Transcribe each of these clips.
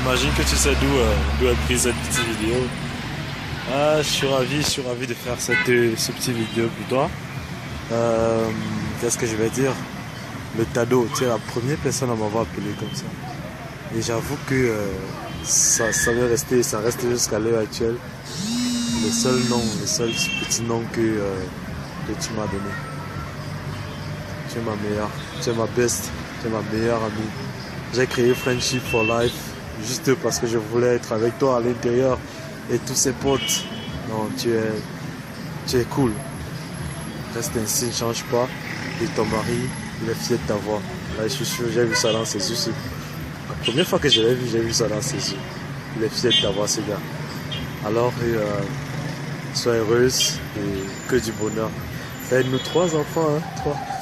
j'imagine que tu sais d'où est prise cette petite vidéo. Je suis ravi de faire ce petit vidéo pour toi. Qu'est-ce que je vais dire? Le Tado, tu es la première personne à m'avoir appelé comme ça. Et j'avoue que ça reste jusqu'à l'heure actuelle le seul petit nom que tu m'as donné. Tu es ma meilleure, tu es ma best, tu es ma meilleure amie. J'ai créé Friendship for Life juste parce que je voulais être avec toi à l'intérieur et tous ses potes. Non, tu es cool. Reste ainsi, ne change pas. Et ton mari, il est fier de t'avoir. Là, je suis sûr, j'ai vu ça dans ses yeux. La première fois que je l'ai vu, j'ai vu ça dans ses yeux. Il est fier de t'avoir, ce gars. Alors, sois heureuse et que du bonheur. Faites-nous 3 enfants, hein.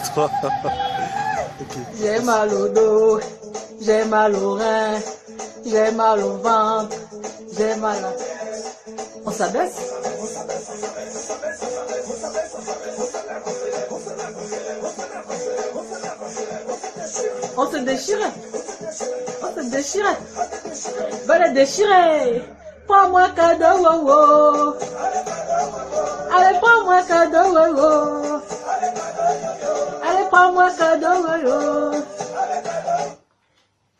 3. Okay. J'ai mal au dos, j'ai mal au rein, j'ai mal au ventre, j'ai mal à... On s'abaisse? On se déchire? On se déchire? Va la déchirer! Prends-moi cadeau, wow, wow. Allez, prends-moi cadeau, wow, wow. Allez, prends-moi cadeau, wow, wow.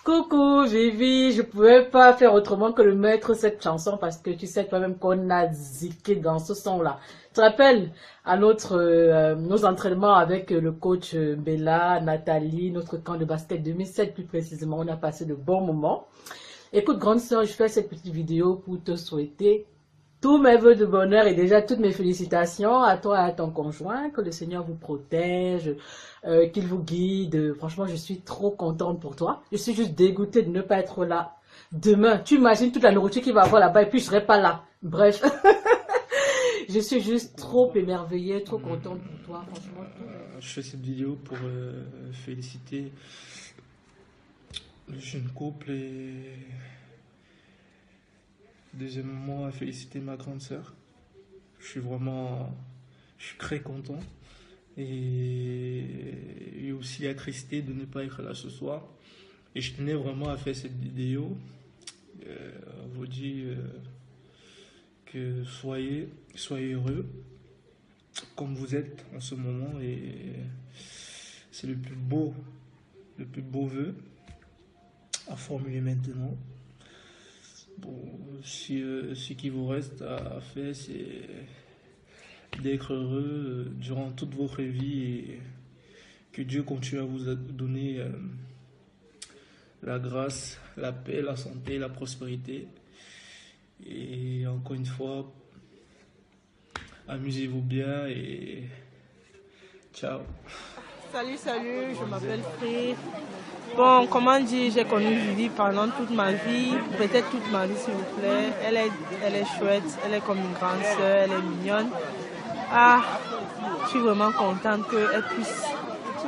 Coucou Vivi, je pouvais pas faire autrement que de mettre cette chanson parce que tu sais toi-même qu'on a ziqué dans ce son-là. Tu te rappelles à nos entraînements avec le coach Bella, Nathalie, notre camp de basket 2007 plus précisément, on a passé de bons moments. Écoute grande sœur, je fais cette petite vidéo pour te souhaiter tous mes vœux de bonheur et déjà toutes mes félicitations à toi et à ton conjoint, que le Seigneur vous protège, qu'il vous guide. Franchement, je suis trop contente pour toi. Je suis juste dégoûtée de ne pas être là demain. Tu imagines toute la nourriture qu'il va avoir là-bas et puis je serai pas là. Bref, je suis juste trop émerveillée, trop contente pour toi. Franchement, je fais cette vidéo pour féliciter le jeune couple et deuxièmement féliciter ma grande sœur. Je suis très content et aussi attristé de ne pas être là ce soir. Et je tenais vraiment à faire cette vidéo. Vous dire que soyez heureux comme vous êtes en ce moment et c'est le plus beau vœu à formuler maintenant. Bon, ce qui vous reste à faire, c'est d'être heureux durant toute votre vie et que Dieu continue à vous donner la grâce, la paix, la santé, la prospérité. Et encore une fois, amusez-vous bien et ciao. Salut, je m'appelle Free. Bon, comment dire, j'ai connu Vivi pendant toute ma vie, peut-être toute ma vie s'il vous plaît. Elle est chouette, elle est comme une grande sœur, elle est mignonne. Je suis vraiment contente qu'elle puisse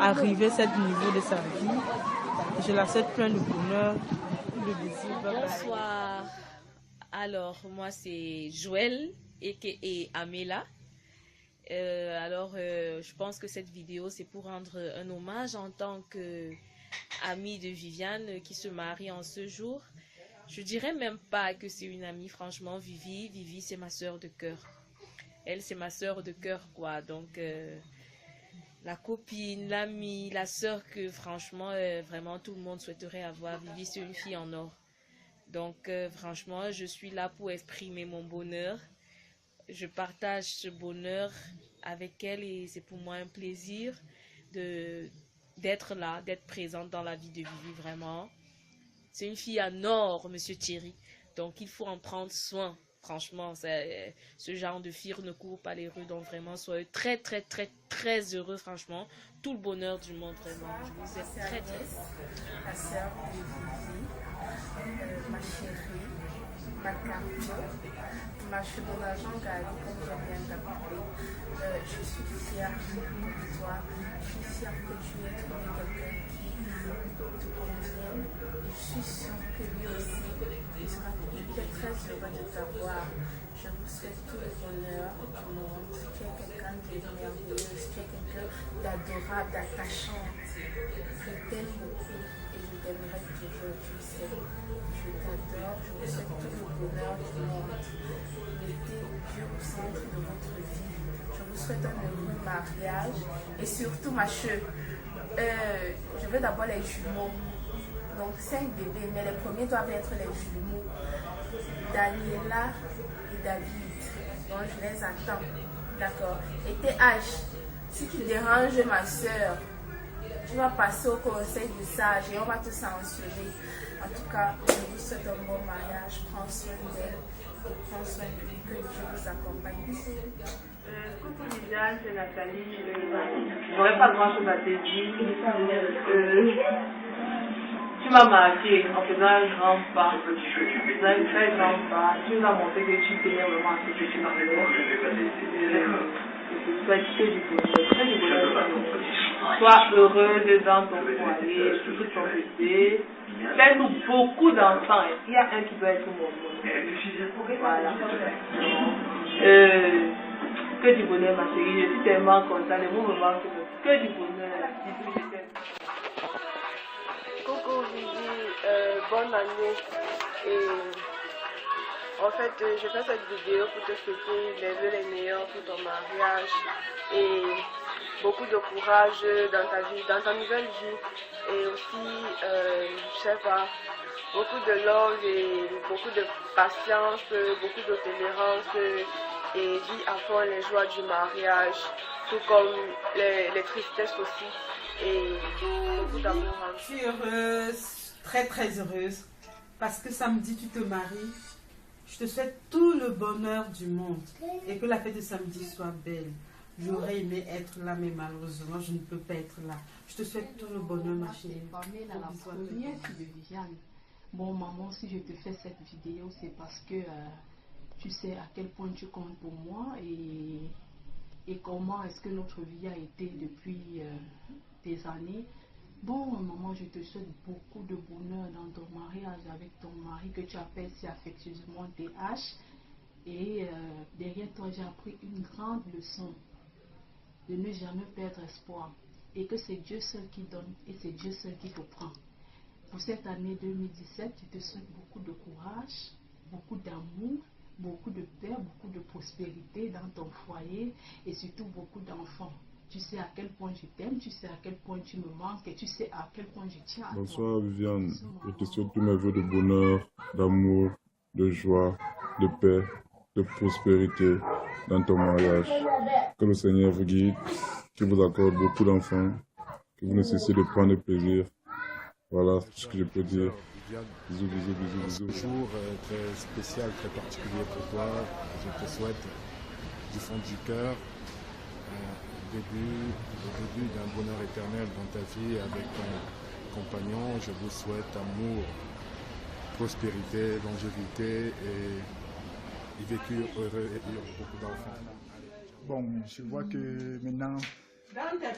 arriver à ce niveau de sa vie. Je la souhaite plein de bonheur, de désir. Bonsoir. Alors, moi c'est Joël et Amela. Je pense que cette vidéo c'est pour rendre un hommage en tant qu'amie de Viviane qui se marie en ce jour. Je dirais même pas que c'est une amie, franchement. Vivi c'est ma soeur de cœur. Elle c'est ma soeur de cœur quoi. Donc la copine, l'amie, la soeur que franchement vraiment tout le monde souhaiterait avoir. Vivi c'est une fille en or. Donc franchement je suis là pour exprimer mon bonheur. Je partage ce bonheur avec elle et c'est pour moi un plaisir d'être là, d'être présente dans la vie de Vivi, vraiment. C'est une fille en or, monsieur Thierry. Donc il faut en prendre soin. Franchement, ce genre de fille ne court pas les rues. Donc vraiment, soyez très, très, très, très heureux, franchement. Tout le bonheur du monde, vraiment. Je vous aime très, très fort. Ma sœur de Vivi, ma chérie, ma carte. Ma cheveux d'argent, Gali, comme j'aime bien t'appeler. Je suis fière de toi. Je suis fière que tu aies trouvé quelqu'un qui te convienne. Je suis sûre que lui aussi, il sera très heureux de t'avoir. Je vous souhaite tout le bonheur du monde. Tu es quelqu'un de merveilleux, tu es quelqu'un d'adorable, d'attachant. Je t'aime beaucoup et je t'aimerai toujours, tu sais. Je t'adore. te souhaite tout le bonheur du monde. Mettez Dieu au centre de votre vie. Je vous souhaite un heureux mariage. Et surtout, ma chère, je veux d'abord les jumeaux. Donc 5 bébés, mais les premiers doivent être les jumeaux. Daniela et David. Donc je les attends. D'accord. Et TH, si tu déranges ma soeur, tu vas passer au conseil du sage et on va te sanctionner. En tout cas, je vous souhaite un bon mariage. Prends soin d'elle et prends soin de lui. Que Dieu vous accompagne. Coucou Viviane, c'est Nathalie. J'aurais pas grand chose à te dire. Tu m'as marqué en faisant un grand pas. En faisant un très grand pas. Tu nous as montré que tu tenais vraiment à ce que tu m'as fait. Je te souhaite que du bonheur. Sois heureuse dans ton foyer, surtout ton bébé. Fais-nous beaucoup d'enfants. Il y a un qui doit être mon monde. Voilà. Que du bonheur, ma chérie. Je suis tellement contente. Les mots me manquent. Que du bonheur. Coucou Vivi, bonne année. Et en fait, je fais cette vidéo pour te souhaiter les vœux les meilleurs pour ton mariage et beaucoup de courage dans ta vie, dans ta nouvelle vie. Et aussi, je sais pas, beaucoup de love et beaucoup de patience, beaucoup de tolérance et vis à fond les joies du mariage, tout comme les tristesses aussi. Et beaucoup d'amour. Je suis heureuse, très très heureuse, parce que samedi tu te maries. Je te souhaite tout le bonheur du monde et que la fête de samedi soit belle. J'aurais aimé être là, mais malheureusement je ne peux pas être là. Je te souhaite tout le bonheur, ma chérie. La première fille de Viviane. Bon, maman, si je te fais cette vidéo, c'est parce que tu sais à quel point tu comptes pour moi et comment est-ce que notre vie a été depuis des années. Bon, maman, je te souhaite beaucoup de bonheur dans ton mariage avec ton mari que tu appelles si affectueusement TH. Et derrière toi, j'ai appris une grande leçon de ne jamais perdre espoir. Et que c'est Dieu seul qui donne et c'est Dieu seul qui te prend. Pour cette année 2017, je te souhaite beaucoup de courage, beaucoup d'amour, beaucoup de paix, beaucoup de prospérité dans ton foyer et surtout beaucoup d'enfants. Tu sais à quel point je t'aime, tu sais à quel point tu me manques et tu sais à quel point je tiens à toi. Bonsoir Viviane, je te souhaite tous mes vœux de bonheur, d'amour, de joie, de paix, de prospérité dans ton mariage. Que le Seigneur vous guide, qu'il vous accorde beaucoup d'enfants, que vous ne cessiez de prendre plaisir. Voilà ce que je peux dire. Bisous, bisous, bisous, bisous. Ce jour très spécial, très particulier pour toi. Je te souhaite du fond du cœur le début d'un bonheur éternel dans ta vie avec ton compagnon. Je vous souhaite amour, prospérité, longévité et vécu heureux et beaucoup d'enfants. Bon, je vois que maintenant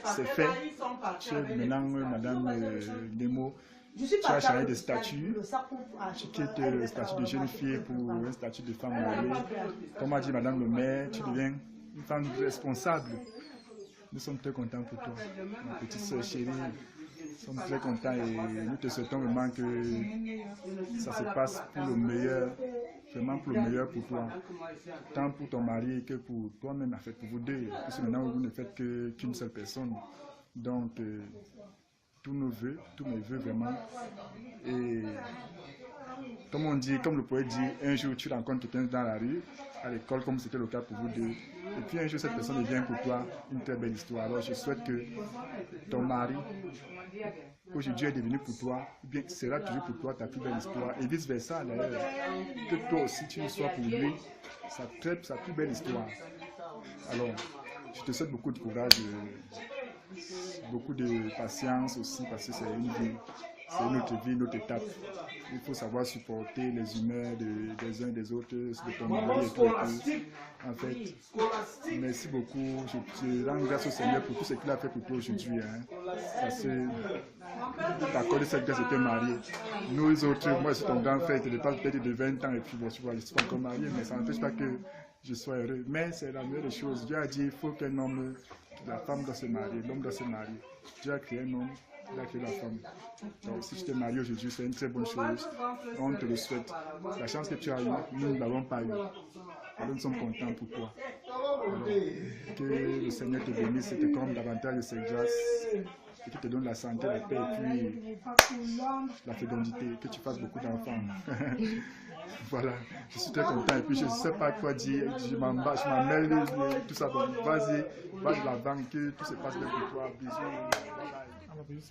c'est fait. Tu es maintenant Madame Nemo. Tu as changé de statut. Tu quittes le statut de jeune fille pour un statut de femme mariée. Comme a dit Madame le maire, tu deviens une femme responsable. Nous sommes très contents pour toi, ma petite soeur chérie. Nous sommes très contents et nous te souhaitons vraiment que ça se passe pour le meilleur, vraiment pour le meilleur pour toi. Tant pour ton mari que pour toi-même, en fait, pour vous deux. Parce que maintenant, vous ne faites qu'une seule personne. Donc, tous nos vœux, tous mes vœux vraiment. Et comme on dit, comme le poète dit, un jour tu rencontres quelqu'un dans la rue, à l'école, comme c'était le cas pour vous deux. Et puis un jour, cette personne devient pour toi une très belle histoire. Alors je souhaite que ton mari, aujourd'hui est devenu pour toi, bien sera toujours pour toi ta plus belle histoire. Et vice versa d'ailleurs, que toi aussi tu sois pour lui sa plus belle histoire. Alors, je te souhaite beaucoup de courage, beaucoup de patience aussi, parce que c'est une vie. C'est notre vie, notre étape. Il faut savoir supporter les humeurs des uns des autres, de ton mari et tout. En fait, merci beaucoup. Je rends grâce au Seigneur pour tout ce qu'il a fait pour toi aujourd'hui. Parce que t'accordes cette grâce de te marier. Nous autres, moi je suis ton grand frère, je te dépasse peut-être de 20 ans et puis bon, tu vois, je ne suis pas encore marié, mais ça n'empêche pas que je sois heureux. Mais c'est la meilleure des choses. Dieu a dit qu'il faut qu'un homme, la femme doit se marier, l'homme doit se marier. Dieu a créé un homme il a créé la femme. Donc, si tu t'es marié aujourd'hui, c'est une très bonne chose. On te le souhaite. La chance que tu as eue, nous ne l'avons pas eue. Alors, nous sommes contents pour toi. Alors, que le Seigneur te bénisse, te comble davantage de ses grâces, et qu'il te donne la santé, la paix et puis la fécondité, que tu fasses beaucoup d'enfants. Voilà, je suis très content et puis je ne sais pas quoi dire, je m'emmêle, tout ça. Donc, vas-y, va de l'avant, que tout se passe bien pour toi. Bisous. À ma petite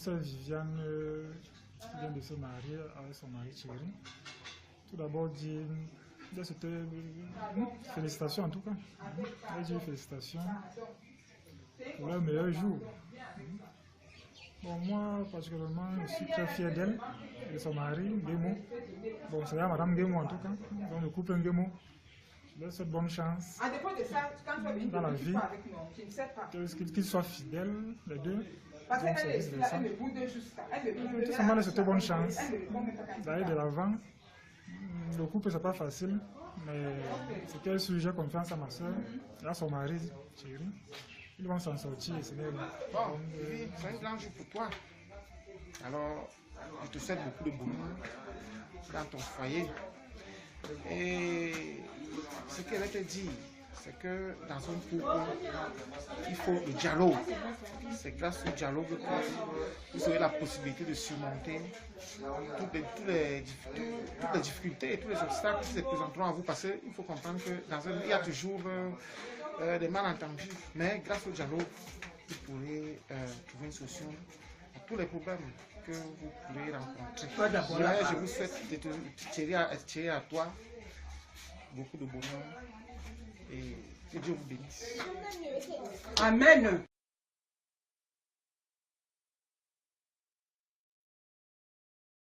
soeur Viviane, qui vient de se marier avec son mari Thierry. Tout d'abord, dire c'était félicitations en tout cas. Je dis félicitations pour leur meilleur jour. Bon, moi, particulièrement, je suis très fier d'elle et de son mari, Guémo. Bon, c'est Madame Guémo en tout cas, donc le couple Guémo. Je leur souhaite bonne chance dans la vie, qu'ils soient fidèles, les deux. Donc, c'est vice-versa. Tout simplement, leur souhaiter bonne chance d'aller de l'avant. Le couple, c'est pas facile, mais c'est qu'elle suit, j'ai confiance à ma soeur et à son mari, Thierry. Ils vont s'en sortir. C'est un grand jour pour toi. Alors, je te souhaite beaucoup de bonheur dans ton foyer. Et ce qu'elle te dit, c'est que dans un couple, il faut le dialogue. C'est grâce au dialogue que vous aurez la possibilité de surmonter toutes les difficultés et tous les obstacles qui se présenteront à vous. Parce qu'il faut comprendre qu'il y a toujours des malentendus, mais grâce au dialogue, vous pourrez trouver une solution à tous les problèmes que vous pourrez rencontrer. Je vous souhaite de tirer à toi beaucoup de bonheur et que Dieu vous bénisse. Amen.